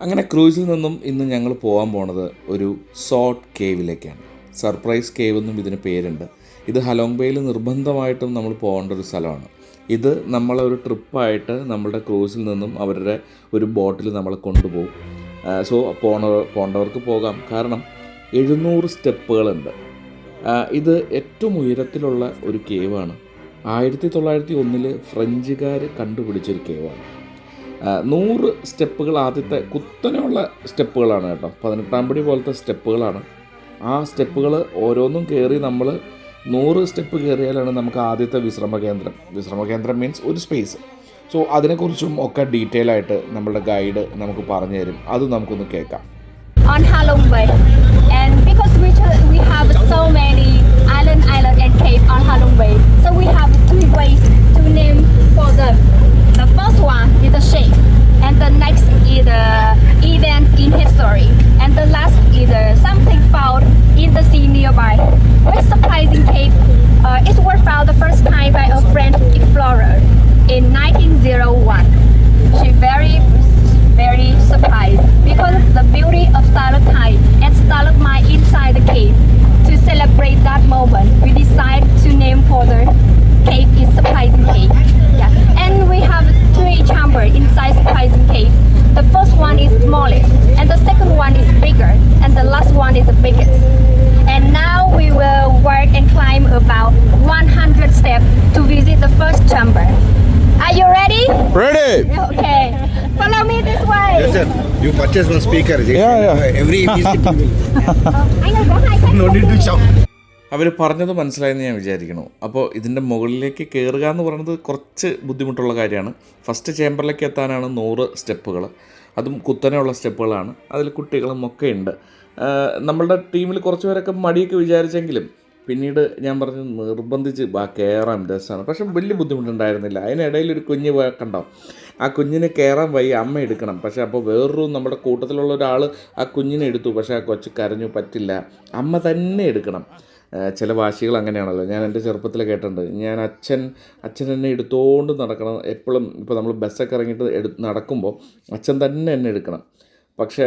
അങ്ങനെ ക്രൂസിൽ നിന്നും ഇന്ന് ഞങ്ങൾ പോകാൻ പോണത് ഒരു സോട്ട് കേവിലേക്കാണ്. സർപ്രൈസ് കേവ് എന്നും ഇതിന് പേരുണ്ട്. ഇത് ഹലോങ് ബേയിൽ നിർബന്ധമായിട്ടും നമ്മൾ പോകേണ്ട ഒരു സ്ഥലമാണ്. ഇത് നമ്മളൊരു ട്രിപ്പായിട്ട് നമ്മളുടെ ക്രൂസിൽ നിന്നും അവരുടെ ഒരു ബോട്ടിൽ നമ്മളെ കൊണ്ടുപോകും. സോ പോകേണ്ടവർക്ക് പോകാം. കാരണം 700 സ്റ്റെപ്പുകളുണ്ട്. ഇത് ഏറ്റവും ഉയരത്തിലുള്ള ഒരു കേവാണ്. 1901 ഫ്രഞ്ചുകാർ കണ്ടുപിടിച്ചൊരു കേവാണ്. 100 സ്റ്റെപ്പുകൾ ആദ്യത്തെ കുത്തനെയുള്ള സ്റ്റെപ്പുകളാണ് കേട്ടോ. 18-ാം പടി പോലത്തെ സ്റ്റെപ്പുകളാണ്. ആ സ്റ്റെപ്പുകൾ ഓരോന്നും കയറി നമ്മൾ 100 സ്റ്റെപ്പ് കയറിയാലാണ് നമുക്ക് ആദ്യത്തെ വിശ്രമകേന്ദ്രം മീൻസ് ഒരു സ്പേസ്. സോ അതിനെക്കുറിച്ചും ഒക്കെ ഡീറ്റെയിൽ ആയിട്ട് നമ്മളുടെ ഗൈഡ് നമുക്ക് പറഞ്ഞു തരും. അത് നമുക്കൊന്ന് കേൾക്കാം. On Halong Bay, and because we have so many island and cave on Halong Bay, so we have 3 ways to name for them. The first one is the shape, and the next is the events in history, and the last is something found in the sea nearby. This surprising cave was found the first time by a French explorer in 1901. She very surprised because of the beauty of stalactite and stalagmite inside the cave. To celebrate that moment, we decided to name for the cave is Surprising Cave. Yeah. And we have 3 chambers inside Surprising Cave. The first one is smallest, and the second one is bigger, and the last one is the biggest. And now we will work and climb about 100 steps to visit the first chamber. Are you ready? Ready. Okay. Follow me this way. Yes, sir. You purchase one speaker. Yeah. Every visit you will. I know, go ahead. No need to shout. അവർ പറഞ്ഞത് മനസ്സിലായെന്ന് ഞാൻ വിചാരിക്കുന്നു. അപ്പോൾ ഇതിൻ്റെ മുകളിലേക്ക് കയറുക എന്ന് പറയുന്നത് കുറച്ച് ബുദ്ധിമുട്ടുള്ള കാര്യമാണ്. ഫസ്റ്റ് ചേമ്പറിലേക്ക് എത്താനാണ് 100 സ്റ്റെപ്പുകൾ. അതും കുത്തനെയുള്ള സ്റ്റെപ്പുകളാണ്. അതിൽ കുട്ടികളും ഒക്കെ ഉണ്ട്. നമ്മളുടെ ടീമിൽ കുറച്ച് പേരൊക്കെ മടിയൊക്കെ വിചാരിച്ചെങ്കിലും പിന്നീട് ഞാൻ പറഞ്ഞു നിർബന്ധിച്ച് കയറാൻ രസമാണ്. പക്ഷെ വലിയ ബുദ്ധിമുട്ടുണ്ടായിരുന്നില്ല. അതിനിടയിൽ ഒരു കുഞ്ഞ് കണ്ടോ, ആ കുഞ്ഞിന് കയറാൻ വയ്യ, അമ്മ എടുക്കണം. പക്ഷേ അപ്പോൾ വേറൊരു നമ്മുടെ കൂട്ടത്തിലുള്ള ഒരാൾ ആ കുഞ്ഞിനെ എടുത്തു. പക്ഷേ ആ കൊച്ച് കരഞ്ഞു, പറ്റില്ല, അമ്മ തന്നെ എടുക്കണം. ചില വാശികൾ അങ്ങനെയാണല്ലോ. ഞാൻ എൻ്റെ ചെറുപ്പത്തിൽ കേട്ടിട്ടുണ്ട്. ഞാൻ അച്ഛൻ എന്നെ എടുത്തുകൊണ്ട് നടക്കണം എപ്പോഴും. ഇപ്പോൾ നമ്മൾ ബസ്സൊക്കെ ഇറങ്ങിയിട്ട് നടക്കുമ്പോൾ അച്ഛൻ തന്നെ എന്നെ എടുക്കണം. പക്ഷേ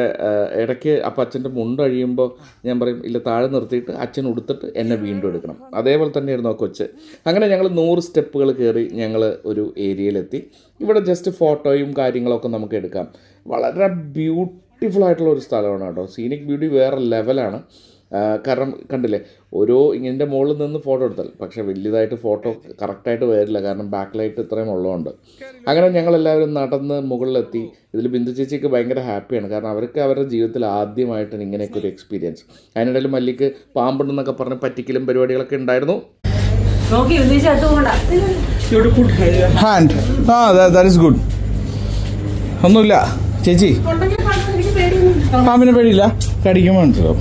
ഇടയ്ക്ക് അപ്പോൾ അച്ഛൻ്റെ മുണ്ടഴിയുമ്പോൾ ഞാൻ പറയും ഇല്ല, താഴെ നിർത്തിയിട്ട് അച്ഛൻ ഉടുത്തിട്ട് എന്നെ വീണ്ടും എടുക്കണം. അതേപോലെ തന്നെയായിരുന്നു ആ കൊച്ച്. അങ്ങനെ ഞങ്ങൾ 100 സ്റ്റെപ്പുകൾ കയറി ഞങ്ങൾ ഒരു ഏരിയയിലെത്തി. ഇവിടെ ജസ്റ്റ് ഫോട്ടോയും കാര്യങ്ങളൊക്കെ നമുക്ക് എടുക്കാം. വളരെ ബ്യൂട്ടിഫുൾ ആയിട്ടുള്ള ഒരു സ്ഥലമാണ് കേട്ടോ. സീനിക് ബ്യൂട്ടി വേറെ ലെവലാണ്. കാരണം കണ്ടില്ലേ, ഇങ്ങനെ മുകളിൽ നിന്ന് ഫോട്ടോ എടുത്താൽ പക്ഷേ വലിയതായിട്ട് ഫോട്ടോ കറക്റ്റായിട്ട് വരില്ല. കാരണം ബാക്ക് ലൈറ്റ് ഇത്രയും ഉള്ളതുകൊണ്ട്. അങ്ങനെ ഞങ്ങളെല്ലാവരും നടന്ന് മുകളിലെത്തി. ഇതിൽ ബിന്ദു ചേച്ചിക്ക് ഭയങ്കര ഹാപ്പിയാണ്. കാരണം അവർക്ക് അവരുടെ ജീവിതത്തിൽ ആദ്യമായിട്ടാണ് ഇങ്ങനെയൊക്കെ ഒരു എക്സ്പീരിയൻസ്. അതിനിടയിൽ മല്ലിക്ക് പാമ്പുണ്ടെന്നൊക്കെ പറഞ്ഞ് പറ്റിക്കലും പരിപാടികളൊക്കെ ഉണ്ടായിരുന്നു. Hand. That is good. ഒന്നുമില്ല ചേച്ചി, പാമ്പിനെ പേടിയില്ല, കടിക്കുമ്പോൾ മനസ്സിലാവും.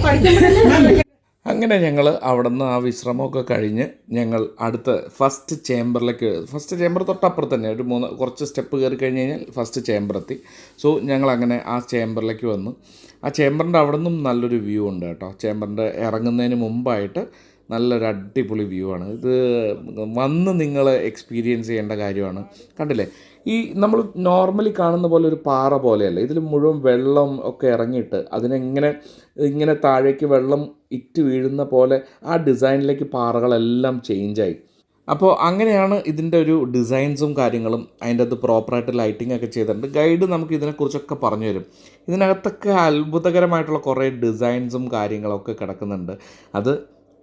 അങ്ങനെ ഞങ്ങൾ അവിടെ നിന്ന് ആ വിശ്രമമൊക്കെ കഴിഞ്ഞ് ഞങ്ങൾ അടുത്ത ഫസ്റ്റ് ചേമ്പർ തൊട്ടപ്പുറത്ത് തന്നെ കുറച്ച് സ്റ്റെപ്പ് കയറി കഴിഞ്ഞ് കഴിഞ്ഞാൽ ഫസ്റ്റ് ചേമ്പർ എത്തി. സോ ഞങ്ങളങ്ങനെ ആ ചേമ്പറിലേക്ക് വന്നു. ആ ചേമ്പറിൻ്റെ അവിടെ നിന്നും നല്ലൊരു വ്യൂ ഉണ്ട് കേട്ടോ. ചേമ്പറിൻ്റെ ഇറങ്ങുന്നതിന് മുമ്പായിട്ട് നല്ലൊരു അടിപൊളി വ്യൂ ആണ്. ഇത് വന്ന് നിങ്ങൾ എക്സ്പീരിയൻസ് ചെയ്യേണ്ട കാര്യമാണ്. കണ്ടില്ലേ, ഈ നമ്മൾ നോർമലി കാണുന്ന പോലെ ഒരു പാറ പോലെയല്ല. ഇതിൽ മുഴുവൻ വെള്ളം ഒക്കെ ഇറങ്ങിയിട്ട് ഇങ്ങനെ താഴേക്ക് വെള്ളം ഇറ്റ് വീഴുന്ന പോലെ ആ ഡിസൈനിലേക്ക് പാറകളെല്ലാം ചേഞ്ചായി. അപ്പോൾ അങ്ങനെയാണ് ഇതിൻ്റെ ഒരു ഡിസൈൻസും കാര്യങ്ങളും. അതിൻ്റെ അത് പ്രോപ്പറായിട്ട് ലൈറ്റിംഗ് ഒക്കെ ചെയ്തിട്ടുണ്ട്. ഗൈഡ് നമുക്ക് ഇതിനെക്കുറിച്ചൊക്കെ പറഞ്ഞു തരും. ഇതിനകത്തൊക്കെ അത്ഭുതകരമായിട്ടുള്ള കുറേ ഡിസൈൻസും കാര്യങ്ങളൊക്കെ കിടക്കുന്നുണ്ട്. അത്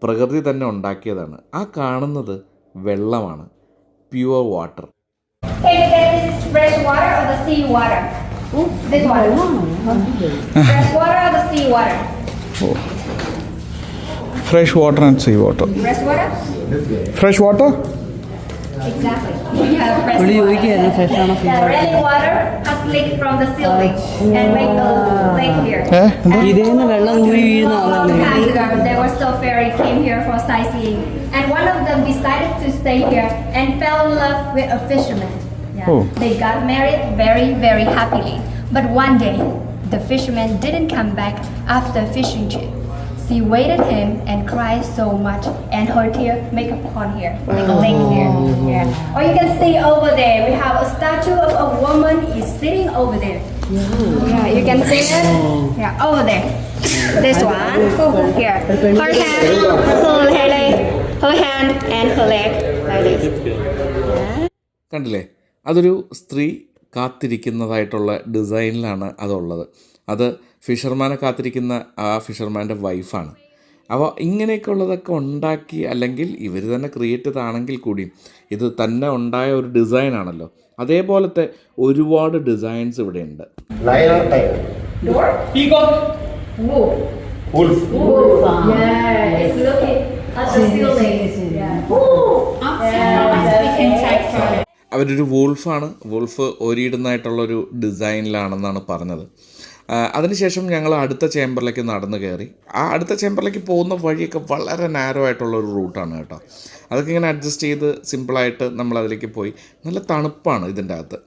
പ്രകൃതി തന്നെ ഉണ്ടാക്കിയതാണ്. ആ കാണുന്നത് വെള്ളമാണ്, pure water. Can you get this fresh water or the sea water? This water. Fresh water or the sea water? Fresh water and sea water. Fresh water? Fresh water? Exactly. Yeah, fresh water. The rainy water has leaked from the ceiling and made a lake here. There were so ferry came here for sightseeing, and one of them decided to stay here and fell in love with a fisherman. Yeah. Oh. They got married very, very happily. But one day, the fisherman didn't come back after a fishing trip. She waited him and cried so much, and her tear make a pond here, like a lake here. Yeah. Or you can see over there, we have a statue of a woman is sitting over there. Yeah, you can see it. Yeah, over there. This one here. Her hand and her leg like this. കണ്ടില്ലേ, അതൊരു സ്ത്രീ കാത്തിരിക്കുന്നതായിട്ടുള്ള ഡിസൈനിലാണ് അതുള്ളത്. അത് ഫിഷർമാനെ കാത്തിരിക്കുന്ന ആ ഫിഷർമാൻ്റെ വൈഫാണ്. അപ്പോൾ ഇങ്ങനെയൊക്കെ ഉള്ളതൊക്കെ ഉണ്ടാക്കി, അല്ലെങ്കിൽ ഇവർ തന്നെ ക്രിയേറ്റ് ചെയ്താണെങ്കിൽ കൂടിയും ഇത് തന്നെ ഉണ്ടായ ഒരു ഡിസൈനാണല്ലോ. അതേപോലത്തെ ഒരുപാട് ഡിസൈൻസ് ഇവിടെ ഉണ്ട്. Lion or tiger? Wolf. Yeah, it's looking at the ceiling. അവരൊരു വോൾഫാണ്. വോൾഫ് ഓരിയിടുന്നതായിട്ടുള്ളൊരു ഡിസൈനിലാണെന്നാണ് പറഞ്ഞത്. അതിനുശേഷം ഞങ്ങൾ അടുത്ത ചേമ്പറിലേക്ക് നടന്നു കയറി. ആ അടുത്ത ചേമ്പറിലേക്ക് പോകുന്ന വഴിയൊക്കെ വളരെ നാരോ ആയിട്ടുള്ളൊരു റൂട്ടാണ് കേട്ടോ. അതൊക്കെ ഇങ്ങനെ അഡ്ജസ്റ്റ് ചെയ്ത് സിമ്പിളായിട്ട് നമ്മളതിലേക്ക് പോയി. നല്ല തണുപ്പാണ് ഇതിൻ്റെ അകത്ത്.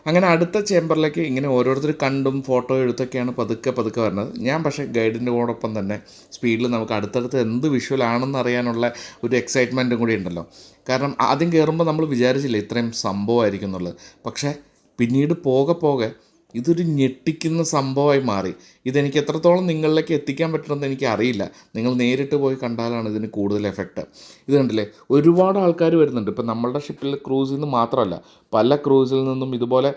അങ്ങനെ അടുത്ത ചേമ്പറിലേക്ക് ഇങ്ങനെ ഓരോരുത്തർ കണ്ടും ഫോട്ടോ എടുത്തൊക്കെയാണ് പതുക്കെ വരുന്നത്. ഞാൻ പക്ഷേ ഗൈഡിൻ്റെ കൂടൊപ്പം തന്നെ സ്പീഡിൽ നമുക്ക് അടുത്തടുത്ത് എന്ത് വിഷ്വലാണെന്ന് അറിയാനുള്ള ഒരു എക്സൈറ്റ്മെൻറ്റും കൂടി ഉണ്ടല്ലോ. കാരണം ആദ്യം കയറുമ്പോൾ നമ്മൾ വിചാരിച്ചില്ല ഇത്രയും സംഭവമായിരിക്കും എന്നുള്ളത്. പക്ഷേ പിന്നീട് പോകെ ഇതൊരു ഞെട്ടിക്കുന്ന സംഭവമായി മാറി. ഇതെനിക്ക് എത്രത്തോളം നിങ്ങളിലേക്ക് എത്തിക്കാൻ പറ്റുമെന്ന് എനിക്ക് അറിയില്ല. നിങ്ങൾ നേരിട്ട് പോയി കണ്ടാലാണ് ഇതിന് കൂടുതൽ എഫക്റ്റ്. ഇത് കണ്ടില്ലേ, ഒരുപാട് ആൾക്കാർ വരുന്നുണ്ട്. ഇപ്പം നമ്മളുടെ ഷിപ്പിൽ ക്രൂസിൽ നിന്ന് മാത്രമല്ല, പല ക്രൂസിൽ നിന്നും ഇതുപോലെ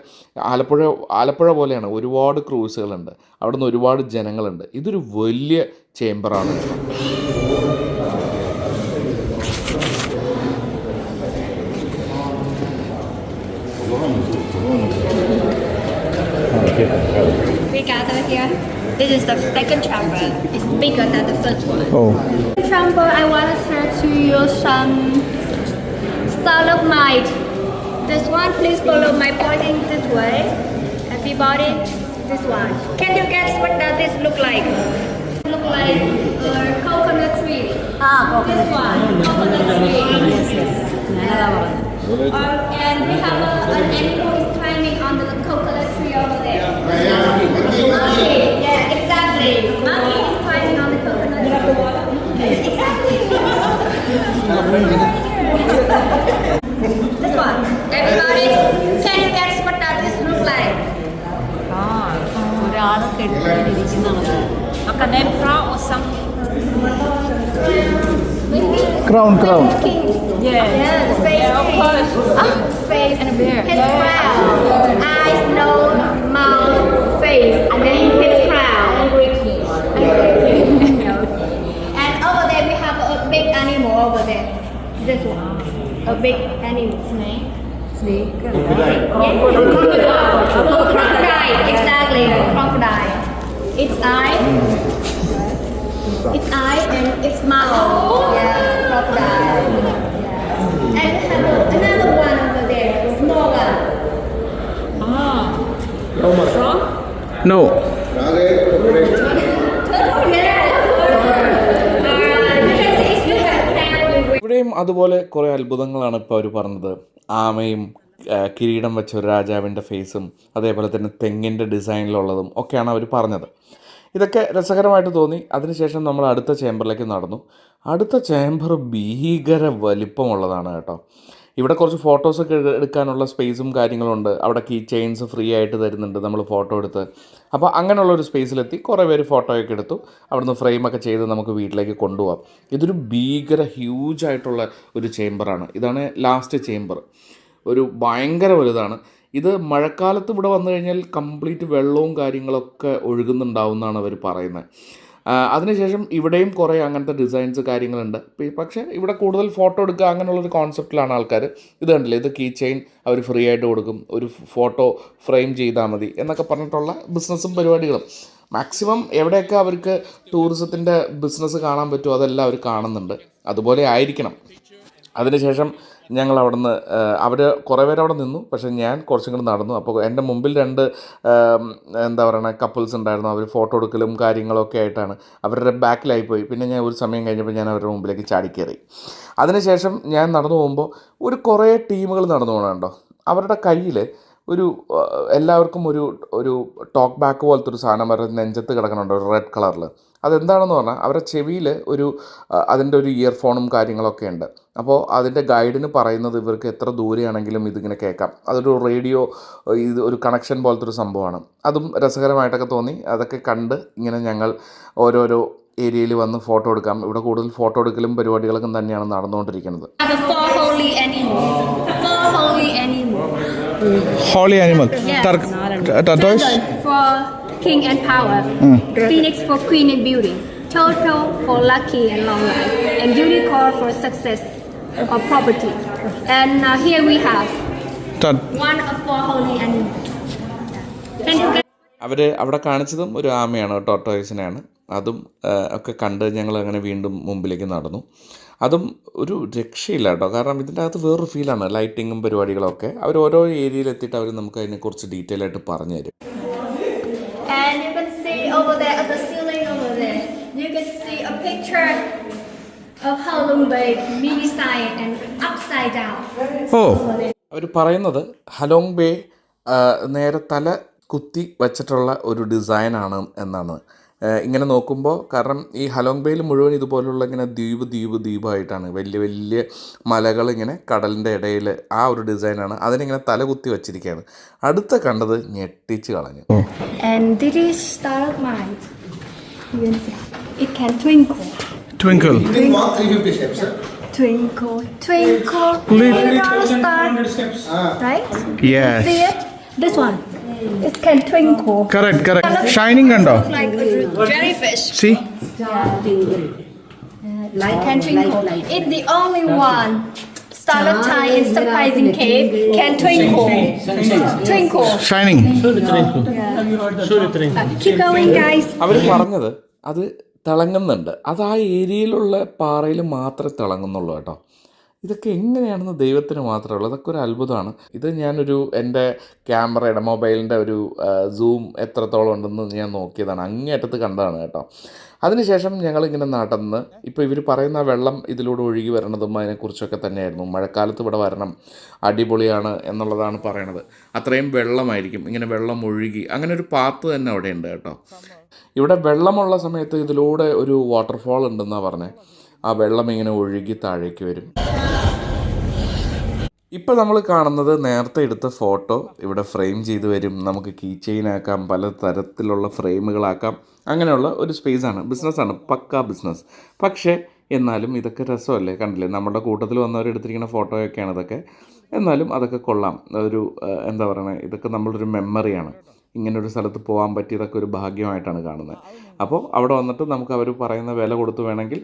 ആലപ്പുഴ പോലെയാണ് ഒരുപാട് ക്രൂസുകളുണ്ട്. അവിടെ നിന്ന് ഒരുപാട് ജനങ്ങളുണ്ട്. ഇതൊരു വലിയ ചേംബറാണ്. We gather here. This is the second chamber. It's bigger than the first one. Oh. Chamber, I want to share to you some stalagmite. This one, please follow my pointing this way. Everybody, this one. Can you guess what does this look like? Look like a coconut tree. This one, coconut tree. And we have an animal is climbing on the coconut tree over there. Monkey, yeah, exactly. Monkey is climbing on the coconut tree. Exactly. This one. Everybody, can you guess what does this look like? ഒരാൾ കെട്ടിരിക്കുന്നത് Crown. Yeah, the face, face and a beard. His crown, eyes, nose, mouth, face, and then his crown. And over there we have a big animal over there. This one, a big animal. Snake. Crocodile, exactly. Crocodile. Its eye and its mouth. Yeah, crocodile. Yeah. And we have another one over there, small one. No. ഇവിടെയും അതുപോലെ കുറേ അത്ഭുതങ്ങളാണ് ഇപ്പോൾ അവർ പറഞ്ഞത്. ആമയും കിരീടം വെച്ച ഒരു രാജാവിൻ്റെ ഫേസും അതേപോലെ തന്നെ തെങ്ങിൻ്റെ ഡിസൈനിലുള്ളതും ഒക്കെയാണ് അവർ പറഞ്ഞത്. ഇതൊക്കെ രസകരമായിട്ട് തോന്നി. അതിനുശേഷം നമ്മൾ അടുത്ത ചേമ്പറിലേക്ക് നടന്നു. അടുത്ത ചേമ്പർ ഭീകര വലിപ്പമുള്ളതാണ് കേട്ടോ. ഇവിടെ കുറച്ച് ഫോട്ടോസൊക്കെ എടുക്കാനുള്ള സ്പേസും കാര്യങ്ങളുണ്ട്. അവിടെ കീ ചെയിൻസ് ഫ്രീ ആയിട്ട് തരുന്നുണ്ട് നമ്മൾ ഫോട്ടോ എടുത്ത്. അപ്പോൾ അങ്ങനെയുള്ളൊരു സ്പേസിലെത്തി കുറേ പേര് ഫോട്ടോയൊക്കെ എടുത്തു. അവിടുന്ന് ഫ്രെയിമൊക്കെ ചെയ്ത് നമുക്ക് വീട്ടിലേക്ക് കൊണ്ടുപോകാം. ഇതൊരു ഭീകര ഹ്യൂജായിട്ടുള്ള ഒരു ചേമ്പറാണ്. ഇതാണ് ലാസ്റ്റ് ചേമ്പർ. ഒരു ഭയങ്കര വലുതാണ്. ഇത് മഴക്കാലത്ത് ഇവിടെ വന്നു കഴിഞ്ഞാൽ കംപ്ലീറ്റ് വെള്ളവും കാര്യങ്ങളൊക്കെ ഒഴുകുന്നുണ്ടാവുമെന്നാണ് അവർ പറയുന്നത്. അതിനുശേഷം ഇവിടെയും കുറേ അങ്ങനത്തെ ഡിസൈൻസ് കാര്യങ്ങളുണ്ട്. പക്ഷേ ഇവിടെ കൂടുതൽ ഫോട്ടോ എടുക്കുക അങ്ങനെയുള്ളൊരു കോൺസെപ്റ്റിലാണ് ആൾക്കാർ. ഇത് കണ്ടില്ലേ, ഇത് കീ ചെയിൻ അവർ ഫ്രീ ആയിട്ട് കൊടുക്കും, ഒരു ഫോട്ടോ ഫ്രെയിം ചെയ്താൽ മതി എന്നൊക്കെ പറഞ്ഞിട്ടുള്ള ബിസിനസ്സും പരിപാടികളും. മാക്സിമം എവിടെയൊക്കെ അവർക്ക് ടൂറിസത്തിൻ്റെ ബിസിനസ് കാണാൻ പറ്റുമോ അതെല്ലാം അവർ കാണുന്നുണ്ട്. അതുപോലെ ആയിരിക്കണം. അതിനുശേഷം ഞങ്ങൾ അവിടെ നിന്ന് അവർ കുറേ പേര് അവിടെ നിന്നു. പക്ഷേ ഞാൻ കുറച്ചും കൂടി നടന്നു. അപ്പോൾ എൻ്റെ മുമ്പിൽ രണ്ട് കപ്പിൾസ് ഉണ്ടായിരുന്നു. അവർ ഫോട്ടോ എടുക്കലും കാര്യങ്ങളൊക്കെ ആയിട്ടാണ്. അവരുടെ ബാക്കിലായിപ്പോയി. പിന്നെ ഞാൻ ഒരു സമയം കഴിഞ്ഞപ്പോൾ ഞാൻ അവരുടെ മുമ്പിലേക്ക് ചാടിക്കയറി. അതിനുശേഷം ഞാൻ നടന്നു പോകുമ്പോൾ കുറേ ടീമുകൾ നടന്നു പോകണുണ്ടോ. അവരുടെ കയ്യിൽ ഒരു എല്ലാവർക്കും ഒരു ടോക്ക് ബാക്ക് പോലത്തെ ഒരു സാധനം അവരുടെ നെഞ്ചത്ത് കിടക്കുന്നുണ്ട് ഒരു റെഡ് കളറിൽ. അതെന്താണെന്ന് പറഞ്ഞാൽ അവരുടെ ചെവിയിൽ അതിൻ്റെ ഒരു ഇയർഫോണും കാര്യങ്ങളൊക്കെ ഉണ്ട്. അപ്പോൾ അതിൻ്റെ ഗൈഡിന് പറയുന്നത് ഇവർക്ക് എത്ര ദൂരെയാണെങ്കിലും ഇതിങ്ങനെ കേൾക്കാം. അതൊരു റേഡിയോ ഇത് ഒരു കണക്ഷൻ പോലത്തെ ഒരു സംഭവമാണ്. അതും രസകരമായിട്ടൊക്കെ തോന്നി. അതൊക്കെ കണ്ട് ഇങ്ങനെ ഞങ്ങൾ ഓരോരോ ഏരിയയിൽ വന്ന് ഫോട്ടോ എടുക്കാം. ഇവിടെ കൂടുതൽ ഫോട്ടോ എടുക്കലും പരിപാടികളൊക്കെ തന്നെയാണ് നടന്നുകൊണ്ടിരിക്കുന്നത്. The four holy animals. Four holy animals. Holy animal. Yes. Tortoise. Dragon for king and power. Phoenix for queen and beauty. Turtle for lucky and long life. And unicorn for success or property. And here we have one of four holy animals. Thank you. അവിടെ കാണിച്ചതും ഒരു ആമയാണ്, ടോർട്ടോയ്സിനെയാണ്. അതും ഒക്കെ കണ്ട് ഞങ്ങൾ അങ്ങനെ വീണ്ടും മുമ്പിലേക്ക് നടന്നു. അതും ഒരു രക്ഷയില്ല കേട്ടോ. കാരണം ഇതിൻ്റെ അകത്ത് വേറൊരു ഫീലാണ്. ലൈറ്റിങ്ങും പരിപാടികളൊക്കെ അവർ ഓരോ ഏരിയയിൽ എത്തിയിട്ട് അവർ നമുക്ക് അതിനെക്കുറിച്ച് ഡീറ്റെയിൽ ആയിട്ട് പറഞ്ഞു തരും. And you can see over there at the ceiling over there, you can see a picture of Halong Bay mini sign and upside down. Oh. അവർ പറയുന്നത് ഹലോങ് ബേ നേരെ തല കുത്തി വച്ചിട്ടുള്ള ഒരു ഡിസൈനാണ് എന്നാണ്. ഇങ്ങനെ നോക്കുമ്പോൾ, കാരണം ഈ ഹലോങ് ബേയിൽ മുഴുവൻ ഇതുപോലുള്ള ഇങ്ങനെ ദ്വീപായിട്ടാണ് വലിയ വലിയ മലകൾ ഇങ്ങനെ കടലിൻ്റെ ഇടയിൽ ആ ഒരു ഡിസൈനാണ്. അതിനിങ്ങനെ തല കുത്തി വച്ചിരിക്കുകയാണ്. അടുത്ത കണ്ടത് ഞെട്ടിച്ച് കളഞ്ഞു. And this is stalagmite. You can see it can twinkle. Twinkle. You can walk 350 steps, sir. Twinkle, twinkle, little star. Right? Yes. See it? This one. It can twinkle. Correct. Shining kando. Like a jellyfish. See? Like can twinkle. It's the only one. Stalactite in surprising cave can twinkle. Twinkle. Shining. Keep going, guys. അവർ പറഞ്ഞത് അത് തിളങ്ങുന്നുണ്ട്. അത് ആ ഏരിയയിലുള്ള പാറയിൽ മാത്രമേ തിളങ്ങുന്നുള്ളൂ കേട്ടോ. ഇതൊക്കെ എങ്ങനെയാണെന്ന് ദൈവത്തിന് മാത്രമേ ഉള്ളൂ. അതൊക്കെ ഒരു അത്ഭുതമാണ്. ഇത് എൻ്റെ ക്യാമറയുടെ മൊബൈലിൻ്റെ ഒരു സൂം എത്രത്തോളം ഉണ്ടെന്ന് ഞാൻ നോക്കിയതാണ്. അങ്ങേയറ്റത്ത് കണ്ടതാണ് കേട്ടോ. അതിനുശേഷം ഞങ്ങളിങ്ങനെ നടന്ന് ഇപ്പോൾ ഇവർ പറയുന്ന വെള്ളം ഇതിലൂടെ ഒഴുകി വരണതും അതിനെക്കുറിച്ചൊക്കെ തന്നെയായിരുന്നു. മഴക്കാലത്ത് ഇവിടെ വരണം, അടിപൊളിയാണ് എന്നുള്ളതാണ് പറയണത്. അത്രയും വെള്ളമായിരിക്കും, ഇങ്ങനെ വെള്ളം ഒഴുകി അങ്ങനെ ഒരു പാത്ത് തന്നെ അവിടെ ഉണ്ട് കേട്ടോ. ഇവിടെ വെള്ളമുള്ള സമയത്ത് ഇതിലൂടെ ഒരു വാട്ടർഫാൾ ഉണ്ടെന്നാണ് പറഞ്ഞത്. ആ വെള്ളം ഇങ്ങനെ ഒഴുകി താഴേക്ക് വരും. ഇപ്പോൾ നമ്മൾ കാണുന്നത് നേരത്തെ എടുത്ത ഫോട്ടോ ഇവിടെ ഫ്രെയിം ചെയ്ത് വരും. നമുക്ക് കീ ചെയിനാക്കാം, പല തരത്തിലുള്ള ഫ്രെയിമുകളാക്കാം. അങ്ങനെയുള്ള ഒരു സ്പേസാണ്. ബിസിനസ്സാണ്, പക്കാ ബിസിനസ്. പക്ഷേ എന്നാലും ഇതൊക്കെ രസമല്ലേ? കണ്ടില്ലേ, നമ്മുടെ കൂട്ടത്തിൽ വന്നവരെടുത്തിരിക്കുന്ന ഫോട്ടോയൊക്കെയാണ് ഇതൊക്കെ. എന്നാലും അതൊക്കെ കൊള്ളാം. ഒരു എന്താ പറയുക, ഇതൊക്കെ നമ്മളൊരു മെമ്മറിയാണ്. ഇങ്ങനൊരു സ്ഥലത്ത് പോകാൻ പറ്റിയതൊക്കെ ഒരു ഭാഗ്യമായിട്ടാണ് കാണുന്നത്. അപ്പോൾ അവിടെ വന്നിട്ട് നമുക്ക് അവർ പറയുന്ന വില കൊടുത്ത് വേണമെങ്കിൽ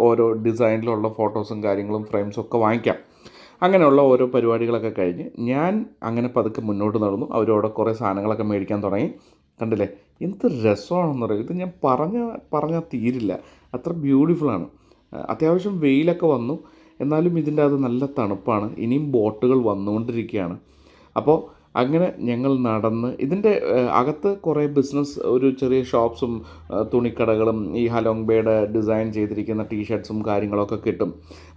ഓരോ ഡിസൈനിലുള്ള ഫോട്ടോസും കാര്യങ്ങളും ഫ്രെയിംസും ഒക്കെ വാങ്ങിക്കാം. അങ്ങനെയുള്ള ഓരോ പരിപാടികളൊക്കെ കഴിഞ്ഞ് ഞാൻ അങ്ങനെ പതുക്കെ മുന്നോട്ട് നടന്നു. അവരവിടെ കുറേ സാധനങ്ങളൊക്കെ മേടിക്കാൻ തുടങ്ങി. കണ്ടില്ലേ എന്ത് രസമാണെന്ന് പറയും. ഇത് ഞാൻ പറഞ്ഞാൽ തീരില്ല, അത്ര ബ്യൂട്ടിഫുള്ളാണ്. അത്യാവശ്യം വെയിലൊക്കെ വന്നു, എന്നാലും ഇതിൻ്റെ അത് നല്ല തണുപ്പാണ്. ഇനിയും ബോട്ടുകൾ വന്നുകൊണ്ടിരിക്കുകയാണ്. അപ്പോൾ അങ്ങനെ ഞങ്ങൾ നടന്ന് ഇതിൻ്റെ അകത്ത് കുറേ ബിസിനസ്, ഒരു ചെറിയ ഷോപ്സും തുണിക്കടകളും ഈ ഹലോങ് ബേയുടെ ഡിസൈൻ ചെയ്തിരിക്കുന്ന ടീഷർട്ട്സും കാര്യങ്ങളൊക്കെ കിട്ടും.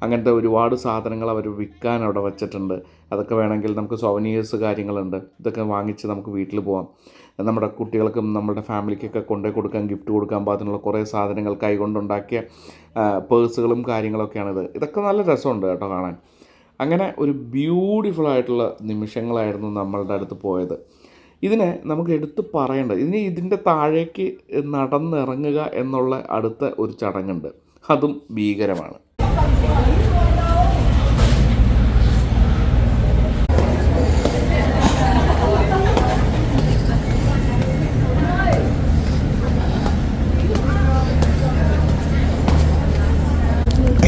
അങ്ങനത്തെ ഒരുപാട് സാധനങ്ങൾ അവർ വിൽക്കാൻ അവിടെ വച്ചിട്ടുണ്ട്. അതൊക്കെ വേണമെങ്കിൽ നമുക്ക് സോവനീഴ്സ് കാര്യങ്ങളുണ്ട്. ഇതൊക്കെ വാങ്ങിച്ച് നമുക്ക് വീട്ടിൽ പോകാം. നമ്മുടെ കുട്ടികൾക്കും നമ്മുടെ ഫാമിലിക്കൊക്കെ കൊണ്ടുപോയി കൊടുക്കാൻ, ഗിഫ്റ്റ് കൊടുക്കാൻ പാകത്തിനുള്ള കുറേ സാധനങ്ങൾ, കൈകൊണ്ടുണ്ടാക്കിയ പേഴ്സുകളും കാര്യങ്ങളൊക്കെയാണിത്. ഇതൊക്കെ നല്ല രസമുണ്ട് കേട്ടോ കാണാൻ. അങ്ങനെ ഒരു ബ്യൂട്ടിഫുള്ളായിട്ടുള്ള നിമിഷങ്ങളായിരുന്നു നമ്മളുടെ അടുത്ത് പോയത്. ഇതിനെ നമുക്ക് എടുത്ത് പറയേണ്ടത്, ഇതിൻ്റെ താഴേക്ക് നടന്നിറങ്ങുക എന്നുള്ള അടുത്ത ഒരു ചടങ്ങുണ്ട്. അതും ഭീകരമാണ്.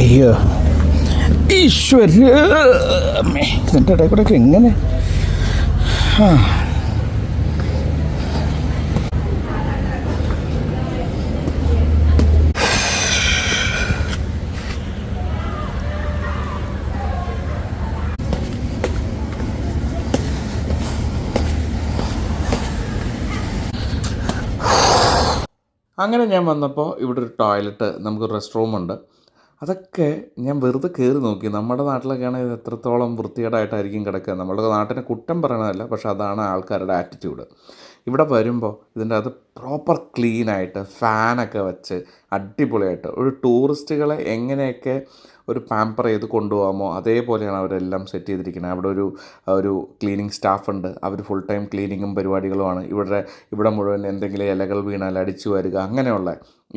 അയ്യോ ഈശ്വരമേ, ഇതിൻ്റെ ഇടയിൽ കൂടെ ഒക്കെ എങ്ങനെ? അങ്ങനെ ഞാൻ വന്നപ്പോൾ ഇവിടെ ഒരു ടോയ്ലറ്റ്, നമുക്ക് റെസ്റ്റ് റൂമുണ്ട്. അതൊക്കെ ഞാൻ വെറുതെ കയറി നോക്കി. നമ്മുടെ നാട്ടിലൊക്കെ ആണെങ്കിൽ ഇത് എത്രത്തോളം വൃത്തികേടായിട്ടായിരിക്കും കിടക്കുക. നമ്മുടെ നാട്ടിനെ കുറ്റം പറയണതല്ല, പക്ഷെ അതാണ് ആൾക്കാരുടെ ആറ്റിറ്റ്യൂഡ്. ഇവിടെ വരുമ്പോൾ ഇതിൻ്റെ അത് പ്രോപ്പർ ക്ലീനായിട്ട് ഫാനൊക്കെ വെച്ച് അടിപൊളിയായിട്ട് ഒരു ടൂറിസ്റ്റുകളെ എങ്ങനെയൊക്കെ ഒരു പാമ്പർ ചെയ്ത് കൊണ്ടുപോകാമോ അതേപോലെയാണ് അവരെല്ലാം സെറ്റ് ചെയ്തിരിക്കുന്നത്. അവിടെ ഒരു ക്ലീനിങ് സ്റ്റാഫുണ്ട്. അവർ ഫുൾ ടൈം ക്ലീനിങ്ങും പരിപാടികളുമാണ്. ഇവിടെ മുഴുവൻ എന്തെങ്കിലും ഇലകൾ വീണാൽ അടിച്ചു വരിക അങ്ങനെയുള്ള.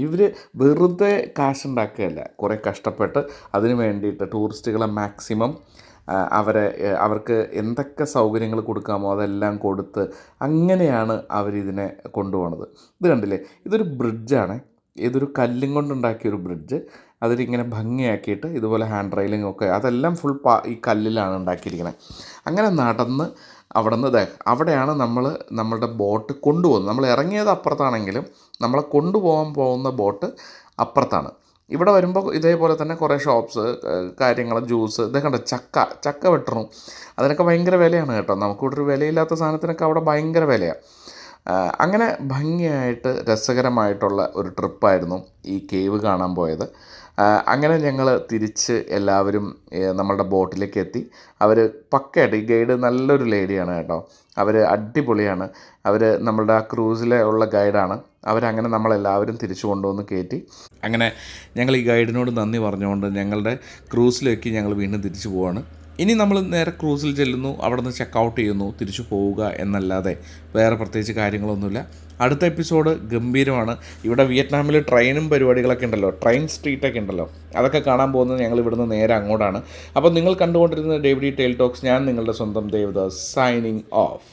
ഇവർ വെറുതെ കാശുണ്ടാക്കുകയല്ല, കുറേ കഷ്ടപ്പെട്ട് അതിന് വേണ്ടിയിട്ട് ടൂറിസ്റ്റുകളെ മാക്സിമം അവർക്ക് എന്തൊക്കെ സൗകര്യങ്ങൾ കൊടുക്കാമോ അതെല്ലാം കൊടുത്ത് അങ്ങനെയാണ് അവരിതിനെ കൊണ്ടുപോകുന്നത്. ഇത് കണ്ടില്ലേ, ഇതൊരു ബ്രിഡ്ജാണ്. ഇതൊരു കല്ലും കൊണ്ടുണ്ടാക്കിയൊരു ബ്രിഡ്ജ്. അതിലിങ്ങനെ ഭംഗിയാക്കിയിട്ട് ഇതുപോലെ ഹാൻഡ് റെയിലിംഗ് ഒക്കെ അതെല്ലാം ഫുൾ ഈ കല്ലിലാണ് ഉണ്ടാക്കിയിരിക്കുന്നത്. അങ്ങനെ നടന്ന് അവിടെയാണ് നമ്മളുടെ ബോട്ട് കൊണ്ടുപോകുന്നത്. നമ്മൾ ഇറങ്ങിയത് അപ്പുറത്താണെങ്കിലും നമ്മളെ പോകുന്ന ബോട്ട് അപ്പുറത്താണ്. ഇവിടെ വരുമ്പോൾ ഇതേപോലെ തന്നെ കുറേ ഷോപ്സ്, കാര്യങ്ങൾ, ജ്യൂസ്, ഇതൊക്കെ ഉണ്ട്. ചക്ക വെട്ടണം, അതിനൊക്കെ ഭയങ്കര വിലയാണ് കേട്ടോ. നമുക്കിവിടെ ഒരു വിലയില്ലാത്ത സാധനത്തിനൊക്കെ അവിടെ ഭയങ്കര വിലയാണ്. അങ്ങനെ ഭംഗിയായിട്ട് രസകരമായിട്ടുള്ള ഒരു ട്രിപ്പായിരുന്നു ഈ കേവ് കാണാൻ പോയത്. അങ്ങനെ ഞങ്ങൾ തിരിച്ച് എല്ലാവരും നമ്മളുടെ ബോട്ടിലേക്ക് എത്തി. അവർ പക്കയായിട്ട്, ഈ ഗൈഡ് നല്ലൊരു ലേഡിയാണ് കേട്ടോ. അവർ അടിപൊളിയാണ്. അവർ നമ്മളുടെ ആ ക്രൂസിലെ ഉള്ള ഗൈഡാണ്. അവരങ്ങനെ നമ്മളെല്ലാവരും തിരിച്ചു കൊണ്ടുവന്ന് കയറ്റി. അങ്ങനെ ഞങ്ങൾ ഈ ഗൈഡിനോട് നന്ദി പറഞ്ഞുകൊണ്ട് ഞങ്ങളുടെ ക്രൂസിലേക്ക് ഞങ്ങൾ വീണ്ടും തിരിച്ചു പോവാണ്. ഇനി നമ്മൾ നേരെ ക്രൂസിൽ ചെല്ലുന്നു, അവിടെ നിന്ന് ചെക്കൗട്ട് ചെയ്യുന്നു, തിരിച്ചു പോവുക എന്നല്ലാതെ വേറെ പ്രത്യേകിച്ച് കാര്യങ്ങളൊന്നുമില്ല. അടുത്ത എപ്പിസോഡ് ഗംഭീരമാണ്. ഇവിടെ വിയറ്റ്നാമിൽ ട്രെയിനും പരിപാടികളൊക്കെ ഉണ്ടല്ലോ, ട്രെയിൻ സ്ട്രീറ്റൊക്കെ ഉണ്ടല്ലോ, അതൊക്കെ കാണാൻ പോകുന്നത് ഞങ്ങൾ ഇവിടുന്ന് നേരെ അങ്ങോട്ടാണ്. അപ്പോൾ നിങ്ങൾ കണ്ടുകൊണ്ടിരുന്നത് ഡേവിഡി ടെയിൽ ടോക്സ്. ഞാൻ നിങ്ങളുടെ സ്വന്തം ദേവദാസ്, സൈനിങ് ഓഫ്.